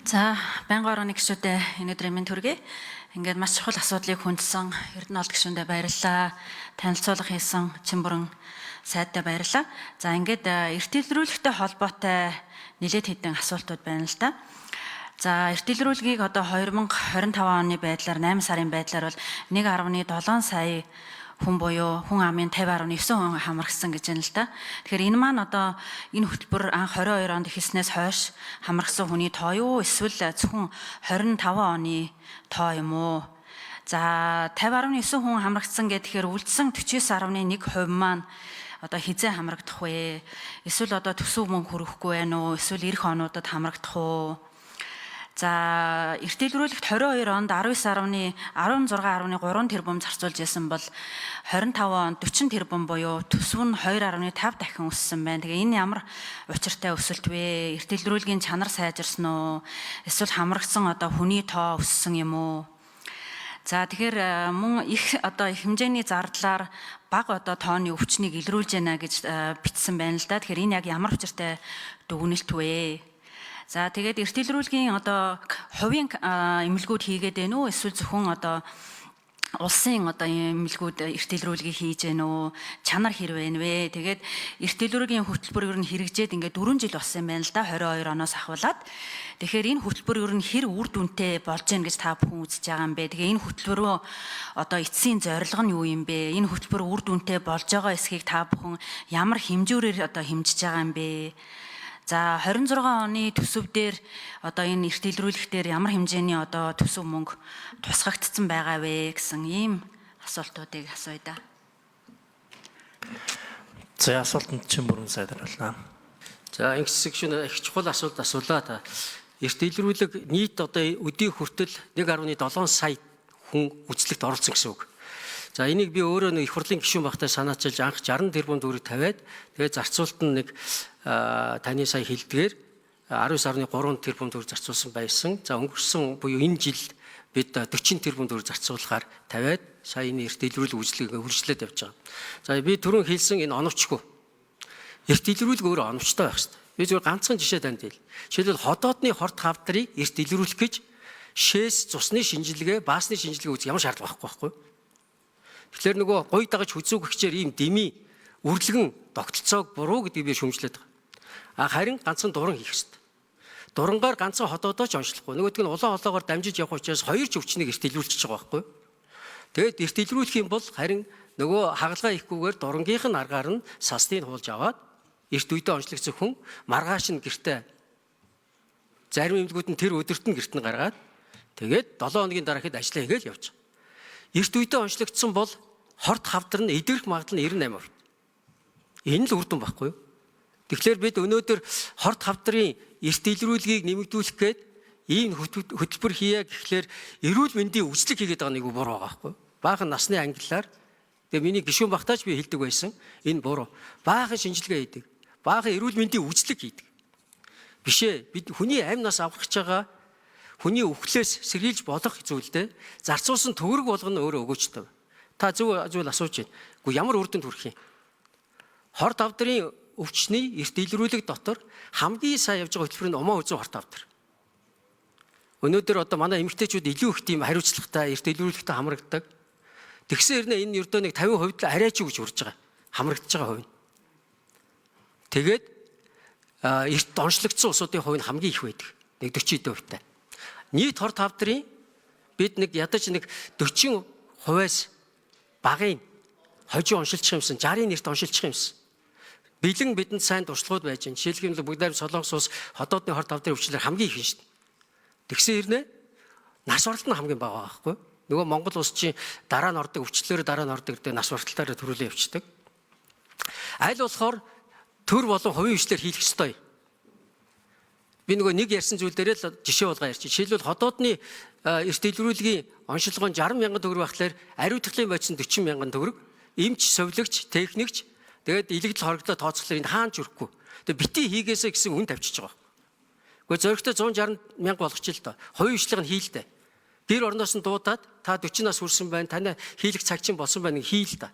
За, байнгын орооны гишүүдэд өнөөдрийн минь төргий. Ингээд маш чухал асуудлыг хүндсэн Эрдэнэ олд гишүүндээ баярлалаа. Танилцуулга хийсэн Чимбүрэн сайдтай баярлалаа. За, ингээд эрт илрүүлэгтэй холбоотой нэлээд хэдэн асуултууд байна л да. За, эрт илрүүлгийг одоо 2025 оны байдлаар 8 сарын байдлаар бол 1.7 сая хүн буюу хүн амын 50.9 хүн хамрагсан гэж байна л да. Тэгэхээр энэ маань одоо энэ хөтөлбөр анх 22 онд эхэлснээс хойш хамрагсан хүний тоо юу эсвэл зөвхөн 25 оны тоо юм уу? За 50.9 хүн хамрагсан гэхээр үлдсэн 49.1% маань одоо хизээ хамрагдах вэ? Эсвэл одоо төсөв мөнгө хүрэхгүй байна уу? Эсвэл эх онуудад хамрагдах уу? За, эрт илрүүлэгт 22 онд 16.3 тэрбум зарцуулж байсан бол 25 онд 40 тэрбум буюу төсөв нь 2.5 дахин өссөн байна. Тэгээ энэ ямар учиртай өсөлт вэ? Эрт илрүүлгийн чанар сайжирсан уу? Эсвэл хамрагдсан одоо хүний тоо өссөн юм уу? За, тэгэхээр мөн их одоо хэмжээний зардлаар бага одоо тооны өвчнийг илрүүлж байна гэж бичсэн байна л да. Тэгэхээр энэ яг ямар учиртай дүгнэлт вэ? За, тэгээд эрт илрүүлгийн одоо хувийн эмнэлгүүд хийгээд байна уу? Эсвэл зөвхөн одоо улсын одоо эмнэлгүүд эрт илрүүлгийг хийж байна уу? Чанар хэрвээ вэ? Тэгээд эрт илрүүлгийн хөтөлбөр ер нь хэрэгжээд ингээд 4 жил болсон юм байна л да, 22 оноос ахвалаад. Тэгэхээр энэ хөтөлбөр ер нь хэр үр дүнтэй болж гэн гэж та бүхэн үзэж байгаа юм бэ? Тэгээ энэ хөтөлбөрөө одоо эцсийн зорилго нь юу юм бэ? Энэ хөтөлбөр үр дүнтэй болж байгаа эсхийг та бүхэн ямар хэмжүүрээр одоо хэмжиж байгаа юм бэ? За, 26 оны төсөв дээр одоо энэ эрт илрүүлэгтээр ямар хэмжээний одоо төсөв мөнгө тусгагдсан байгаа вэ гэсэн ийм асуултуудыг асууя да. За, асуултанд Чимбүрэн сайд хариулна. За, их чухал асуулт асуулаа та. Эрт илрүүлэг нийт одоо өдий хүртэл 1.7 сая хүн үзлэгт оролцсон гэсэн үг. За, энийг би өөрөө их хурлын гишүүн багтаа санаачилж анх 60 тэрбум төгрөг тавиад тэгээд зарцуулт нь нэг таны сая хэлдгээр 19.3 тэрбум төгрөг зарцуулсан байсан. За, өнгөрсөн буюу энэ жил бид 40 тэрбум төгрөг зарцуулахаар тавиад сая энэ эрт илрүүлэг үйлчлэгийг хөгжлөөд явж байгаа. За, би түрүүн хэлсэн энэ оновчгүй. Эрт илрүүлэг өөрөө оновчтой байх хэрэгтэй. Би зөвхөн ганцхан жишээ танд хэл. Жишээлбэл ходоодны хорт хавдрыг эрт илрүүлэх гэж шээс цусны шинжилгээ, баасны шинжилгээ үзэх ямар шаардлага байхгүй. Тэгэхээр нөгөө гой дагаж хүзүүг гихчээр ийм дими үрлэгэн тогтолцоог буруу гэдгийг би шүмжлээд байгаа. Харин ганцхан дуран хийх хэрэгтэй. Дурангаар ганцхан ходоодоо ч онцлохгүй. Нөгөөдг нь улаан холоогоор дамжиж явах учраас хоёр ч өвчнийг эрт илрүүлчихэж байгаа байхгүй. Тэгээд эрт илрүүлэх юм бол харин нөгөө хагалгаа ихгүйгээр дурангийнх нь аргаар нь састыг хуулж аваад эрт үедээ онцлогдсон хүн маргааш нь гэртээ зарим эмнэлгүүд нь тэр өдөрт нь гэрт нь гаргаад тэгээд 7 хоногийн дараа хэд ажиллаа хийгээл явж байгаа. Эрт үедээ онцлогдсон бол хорт хавдар нь эдгэрэх магадлал нь 98%. Энэ л үр дүн байхгүй юу? Тэгэхээр бид өнөөдөр хорт хавдрын эрт илрүүлгийг нэмэгдүүлэх гээд ийм хөтөлбөр хийя гэхлээр эрүүл мэндийн үзлэг хийгээд байгаа нэг буруу байгаа байхгүй юу? Баахан насны ангиллаар тэгээ миний гишүүн багтаач би хэлдэг байсан. Энэ буруу. Баахан шинжилгээ хийдэг. Баахан эрүүл мэндийн үзлэг хийдэг. Бишээ. Бид хүний амь нас аврагч байгаа хүний өвхлөөс сэргийлж болох зүйлдээ зарцуулсан төгрөг болгоно өөрөө өгөөчтэй. Та зөв асууж байна. Гэхдээ ямар үр дүнд хүрэх юм? Хорт хавдрын өвчний эрт илрүүлэг дотор хамгийн сайн явж байгаа хөтөлбөр нь умаа үзэн хорт хавдар. Өнөөдөр одоо манай эмэгтэйчүүд илүү их тийм хариуцлагатай эрт илрүүлэгтэй хамрагддаг. Тэгсэн хэрнээ энэ ердөө нэг 50% л арайч юу гэж урж байгаа. Хамрагдаж байгаа хувь. Тэгээд эрт онцлогдсон усуудын хувь нь хамгийн их байдаг. Нэг 40%. Нийт хорт хавдрын бид нэг ядаж нэг 40%-аас багын хожим оншилчих юмсан, 60-ын нэрт оншилчих юмсан. Бэлэн бидэнд сайн туршлагууд байж байна. Жишээлбэл бүгдээр Солонгос улс ходоодны хорт хавдрын өвчлөлөөр хамгийн их шүү дээ. Тэгсэн хэрнээ нас баралт нь хамгийн бага байхгүй. Нөгөө Монгол улс чинь дараа нь ордог өвчлөлөөр дараа нь ордог гэдэг нас баралтаараа төрүүлээ явчихдаг. Аль болохоор төр болон хувийн хвшлэр хийх ёстой. Би нөгөө нэг ярьсан зүйл дээрээ л жишээ болгоо ярьчих. Жишээлбэл ходоодны эрт илрүүлгийн онцлогоо 60 мянган төгрөг байхлаар ариутгалын бодис нь 40 мянган төгрөг, эмч, совилогч, техникч тэгээд илэгдэл хоригдлоо тооцоглохоор энэ хаанч өрөхгүй. Тэгээд бити хийгээсэ гэсэн үн тавьчихж байгаа. Гэхдээ зөрөгтэй 160 мянга болгоч л доо. Хувийн хвшлэг нь хийл дээ. Гэр орноос нь дуудаад та 40 нас хүрсэн байна, таны хийлэх цаг чинь болсон байна хийл да.